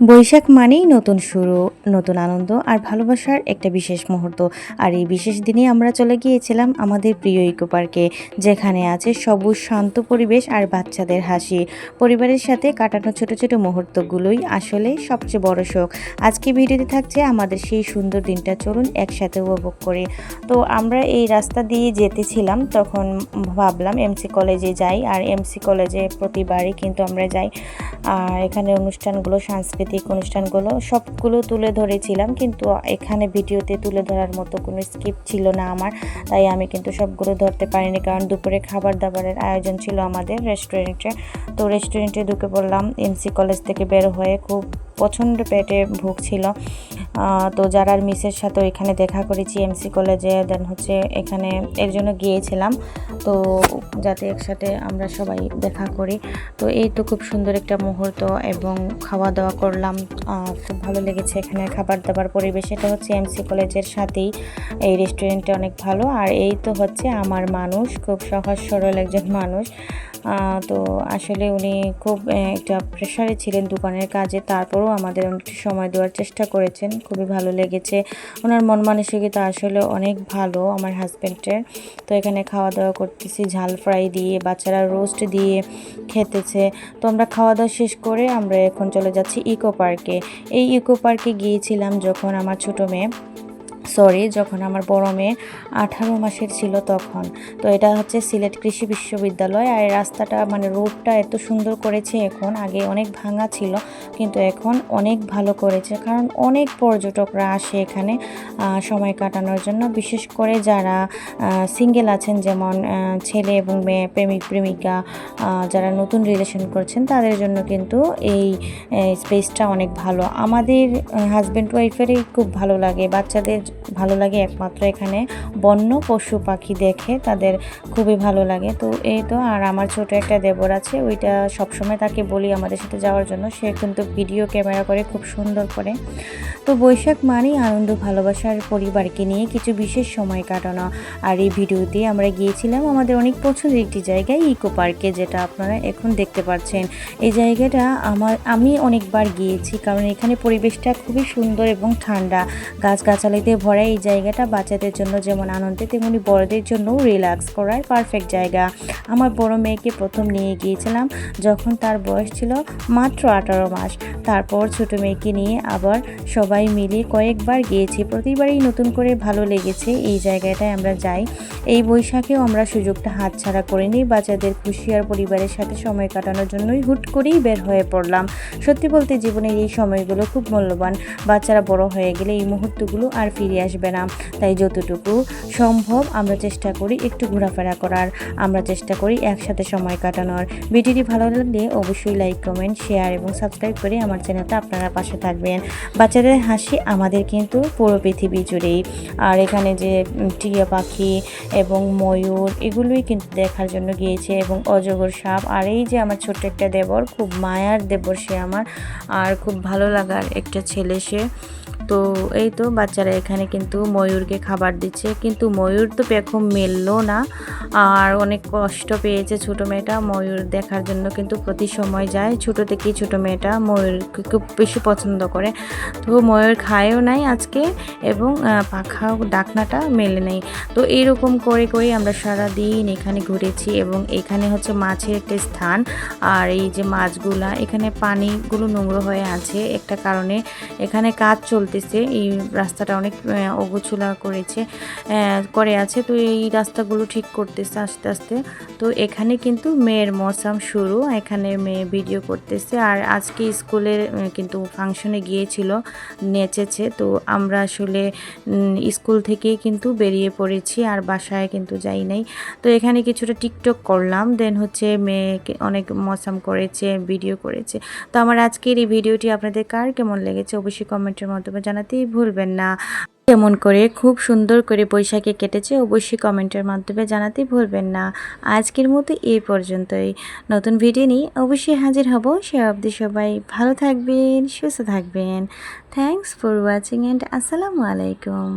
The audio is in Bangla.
বৈশাখ মানেই নতুন শুরু, নতুন আনন্দ আর ভালোবাসার একটা বিশেষ মুহূর্ত। আর এই বিশেষ দিনে আমরা চলে গিয়েছিলাম আমাদের প্রিয় ইকো পার্কে, যেখানে আছে সবুজ শান্ত পরিবেশ আর বাচ্চাদের হাসি। পরিবারের সাথে কাটানো ছোট ছোট মুহূর্তগুলোই আসলে সবচেয়ে বড় শখ। আজকে ভিডিওতে থাকছে আমাদের সেই সুন্দর দিনটা, চলুন একসাথে উপভোগ করি। তো আমরা এই রাস্তা দিয়ে যেতেছিলাম, তখন ভাবলাম এমসি কলেজে যাই। আর এমসি কলেজে প্রতিবারই কিন্তু আমরা যাই। আর এখানে অনুষ্ঠানগুলো, সাংস্কৃতিক অনুষ্ঠানগুলো সবগুলো তুলে ধরেছিলাম, কিন্তু এখানে ভিডিওতে তুলে ধরার মতো কোনো স্ক্রিপ্ট ছিল না আমার, তাই আমি কিন্তু সবগুলো ধরতে পারিনি। কারণ দুপুরে খাবার দাবারের আয়োজন ছিল আমাদের রেস্টুরেন্টে। তো রেস্টুরেন্টে ঢুকে পড়লাম এমসি কলেজ থেকে বের হয়ে, খুব প্রচণ্ড পেটে ভোগ ছিল। তো যারার মিসের সাথে এখানে দেখা করেছি এমসি কলেজে, দেন হচ্ছে এখানে এর জন্য গিয়েছিলাম, তো যাতে একসাথে আমরা সবাই দেখা করি। তো এই তো খুব সুন্দর একটা মুহূর্ত, এবং খাওয়া দাওয়া করলাম, খুব ভালো লেগেছে এখানে খাবার দাবার পরিবেশ। এটা হচ্ছে এমসি কলেজের সাথেই এই রেস্টুরেন্টটা অনেক ভালো। আর এই তো হচ্ছে আমার মানুষ, খুব সহজ সরল একজন মানুষ। তো আসলে উনি খুব একটা প্রেশারে ছিলেন দোকানের কাজে, তারপরেও আমাদের একটু সময় দেওয়ার চেষ্টা করেছেন, খুবই ভালো লেগেছে। ওনার মন মানসিকতা আসলে অনেক ভালো আমার হাজব্যান্ডের। তো এখানে খাওয়া দাওয়া করতেছি ঝাল ফ্রাই দিয়ে, বাচ্চারা রোস্ট দিয়ে খেতেছে। তো আমরা খাওয়া দাওয়া শেষ করে আমরা এখন চলে যাচ্ছি ইকো পার্কে। এই ইকো পার্কে গিয়েছিলাম যখন আমার বড় মেয়ে 18 মাসের ছিল তখন। তো এটা হচ্ছে সিলেট কৃষি বিশ্ববিদ্যালয়। আর এই রাস্তাটা মানে রোডটা এত সুন্দর করেছে এখন, আগে অনেক ভাঙা ছিল কিন্তু এখন অনেক ভালো করেছে, কারণ অনেক পর্যটকরা আসে এখানে সময় কাটানোর জন্য। বিশেষ করে যারা সিঙ্গেল আছেন, যেমন ছেলে এবং মেয়ে, প্রেমিক প্রেমিকা, যারা নতুন রিলেশন করছেন, তাদের জন্য কিন্তু এই স্পেসটা অনেক ভালো। আমাদের হাজব্যান্ড ওয়াইফেরই খুব ভালো লাগে, বাচ্চাদের ভালো লাগে একমাত্র এখানে বন্য পশু পাখি দেখে তাদের খুবই ভালো লাগে। তো এই তো, আর আমার ছোট একটা দেবর আছে, ওইটা সবসময় তাকে বলি আমাদের সাথে যাওয়ার জন্য, সে কিন্তু ভিডিও ক্যামেরা করে খুব সুন্দর করে। তো বৈশাখ মানেই আনন্দ, ভালোবাসার পরিবারকে নিয়ে কিছু বিশেষ সময় কাটানো। আর এই ভিডিওতে আমরা গিয়েছিলাম আমাদের অনেক পছন্দের একটি জায়গায়, ইকো পার্কে, যেটা আপনারা এখন দেখতে পাচ্ছেন। এই জায়গাটা আমি অনেকবার গিয়েছি, কারণ এখানে পরিবেশটা খুবই সুন্দর এবং ঠান্ডা, গাছগাছালিতে ভরা। এই জায়গাটা বাচ্চাদের জন্য যেমন আনন্দের, তেমনি বড়দের জন্য রিল্যাক্স করার পারফেক্ট জায়গা। আমার বড় মেয়েকে প্রথম নিয়ে গিয়েছিলাম যখন তার বয়স ছিল মাত্র 18 মাস। তারপর ছোট মেয়েকে নিয়ে আবার সবাই মিলে কয়েকবার গিয়েছি, প্রতিবারই নতুন করে ভালো লেগেছে এই জায়গাটায় আমরা যাই। এই বৈশাখেও আমরা সুযোগটা হাতছাড়া করিনি, বাচ্চাদের খুশি আর পরিবারের সাথে সময় কাটানোর জন্যই হুট করেই বের হয়ে পড়লাম। সত্যি বলতে জীবনের এই সময়গুলো খুব মূল্যবান, বাচ্চারা বড় হয়ে গেলে এই মুহূর্তগুলো আর ফিরে আসবে না। তাই যতটুকু সম্ভব আমরা চেষ্টা করি একটু ঘোরাফেরা করার, আমরা চেষ্টা করি একসাথে সময় কাটানোর। ভিডিওটি ভালো লাগলে অবশ্যই লাইক, কমেন্ট, শেয়ার এবং সাবস্ক্রাইব করে আমার চ্যানেলটা আপনারা পাশে থাকবেন। বাচ্চাদের হাসি আমাদের কিন্তু পুরো পৃথিবী জুড়েই। আর এখানে যে টিয়া পাখি এবং ময়ূর, এগুলোই কিন্তু দেখার জন্য গিয়েছে, এবং অজগর সাপ। আর এই যে আমার ছোট্ট একটা দেবর, খুব মায়ার দেবর সে আমার, আর খুব ভালো লাগার একটা ছেলে সে। তো এই তো বাচ্চারা এখানে কিন্তু ময়ূরকে খাবার দিচ্ছে, কিন্তু ময়ূর তো পেখম মেললো না, আর অনেক কষ্ট পেয়েছে ছোট মেয়েটা ময়ূর দেখার জন্য, কিন্তু প্রতি সময় যায়। ছোট থেকেই ছোট মেয়েটা ময়ূরকে খুব বেশি পছন্দ করে, তো ময়ূর খায়ও নাই আজকে, এবং পাখাও ডাকনাটা মেলে নেই। তো এইরকম করে করে আমরা সারা দিন এখানে ঘুরেছি, এবং এখানে হচ্ছে মাছের একটা স্থান। আর এই যে মাছগুলা, এখানে পানিগুলো নোংরা হয়ে আছে একটা কারণে, এখানে কাজ চলতেছে, এই রাস্তাটা অনেক অগোছলা করে আছে। তো এই রাস্তাগুলো ঠিক করতেছে আস্তে আস্তে। তো এখানে কিন্তু মেয়ের মৌসুম শুরু, এখানে মেয়ে ভিডিও করতেছে। আর আজকে স্কুলের কিন্তু ফাংশনে গিয়েছিল, নেচেছে। তো আমরা আসলে স্কুল থেকেই কিন্তু বেরিয়ে পড়েছি, আর বাসায় কিন্তু যাই নাই। তো এখানে কিছুটা টিকটক করলাম, দেন হচ্ছে মেয়েকে অনেক মৌসুম করেছে, ভিডিও করেছে। তো আমার আজকের এই ভিডিওটি আপনাদের কার কেমন লেগেছে অবশ্যই কমেন্টের মাধ্যমে জানাতেই ভুলবেন না। কেমন করে খুব সুন্দর করে বৈশাখে কেটেছে অবশ্যই কমেন্টের মাধ্যমে জানাতেই ভুলবেন না। আজকের মতো এই পর্যন্তই, নতুন ভিডিও নিয়ে অবশ্যই হাজির হব। সে অবধি সবাই ভালো থাকবেন, সুস্থ থাকবেন। থ্যাংকস ফর ওয়াচিং অ্যান্ড আসসালামু আলাইকুম।